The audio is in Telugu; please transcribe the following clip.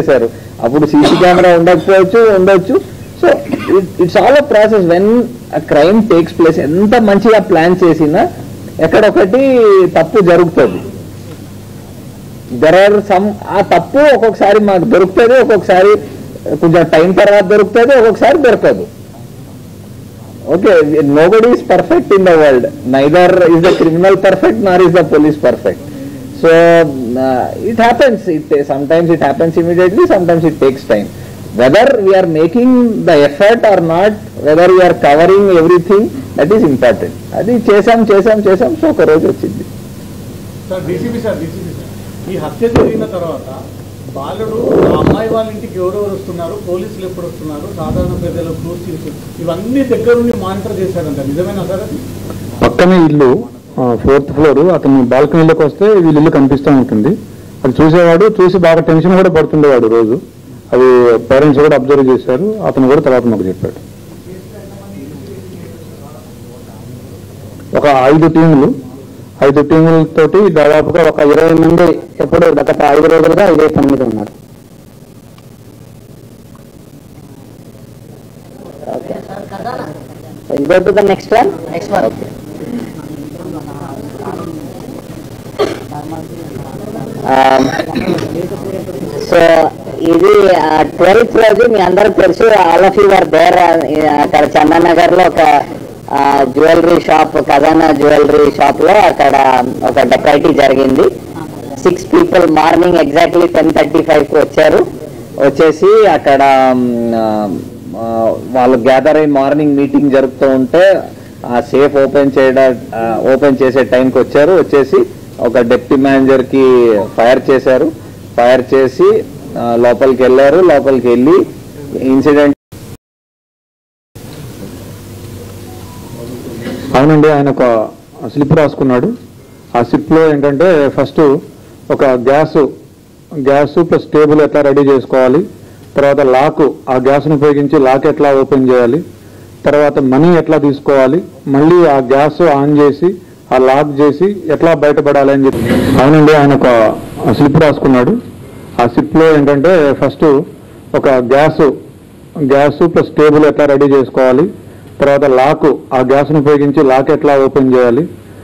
చేశారు. అప్పుడు సీసీ కెమెరా ఉండొచ్చు. So it's all a process. When a crime takes place, ఎంత మంచిగా ప్లాన్ చేసినా ఎక్కడొకటి తప్పు జరుగుతుంది. దెర్ ఆర్ సమ్, ఆ తప్పు ఒక్కొక్కసారి మాకు దొరుకుతుంది, ఒక్కొక్కసారి కొంచెం టైం తర్వాత దొరుకుతుంది, ఒక్కొక్కసారి దొరకదు. Okay, nobody is perfect in the world. Neither is the criminal perfect nor is the police perfect. So it happens. Sometimes it happens immediately, sometimes it takes time. Whether we are making the effort or not, whether we are covering everything, that is important. Adi chesam so oka roju vachindi. Sir, DCP sir, ee hatya jarigina tarvata బాలుడు అమ్మాయి వాళ్ళ ఇంటికి ఎవరెవరు వస్తున్నారు, పోలీసులు ఎప్పుడు వస్తున్నారు, సాధారణ ప్రజలు క్రూస్ ఇవన్నీ దగ్గర నుండి మానిటర్ చేశారంట, నిజమేనా సార్? పక్కనే ఇల్లు 4th ఫ్లోర్, అతను బాల్కనీలోకి వస్తే వీళ్ళ ఇల్లు కనిపిస్తూ ఉంటుంది. అది చూసేవాడు, చూసి బాగా టెన్షన్ కూడా పడుతుండేవాడు రోజు. అది పేరెంట్స్ కూడా అబ్జర్వ్ చేశారు, అతను కూడా తర్వాత మాకు చెప్పాడు. ఒక 5 టీములతోటి దాదాపుగా ఒక 20 మంది ఎప్పుడు గత 5 రోజులుగా ఇదే పని మీద ఉన్నారు. Next one. సో ఇది 12th రోజు మీ అందరికి తెలుసు, all of you are there. అక్కడ చందానగర్ లో ఒక jewellery shop, Khazana jewellery shop లో అక్కడ ఒక డకైటీ జరిగింది. 6 people మార్నింగ్ ఎగ్జాక్ట్లీ 10:35కి వచ్చేసి అక్కడ వాళ్ళు గ్యాదర్ అయ్యి మార్నింగ్ మీటింగ్ జరుపుతూ ఉంటే ఆ సేఫ్ ఓపెన్ చేసే టైంకి వచ్చేసి ఒక డిప్యూటీ మేనేజర్ కి ఫైర్ చేసి లోపలికి వెళ్ళి ఇన్సిడెంట్. అవునండి, ఆయన ఒక స్లిప్ రాసుకున్నాడు. ఆ స్లిప్లో ఏంటంటే ఫస్ట్ ఒక గ్యాస్ ప్లస్ టేబుల్ ఎట్లా రెడీ చేసుకోవాలి, తర్వాత లాక్, ఆ గ్యాస్ను ఉపయోగించి లాక్ ఎట్లా ఓపెన్ చేయాలి, తర్వాత మనీ ఎట్లా తీసుకోవాలి, మళ్ళీ ఆ గ్యాస్ ఆన్ చేసి ఆ లాక్ చేసి ఎట్లా బయటపడాలి అని చెప్పి. అవునండి, ఆయన ఒక స్లిప్ రాసుకున్నాడు. ఆ స్లిప్లో ఏంటంటే ఫస్ట్ ఒక గ్యాస్ ప్లస్ టేబుల్ ఎట్లా రెడీ చేసుకోవాలి, తర్వాత లాక్, ఆ గ్యాస్ను ఉపయోగించి లాక్ ఎట్లా ఓపెన్ చేయాలి,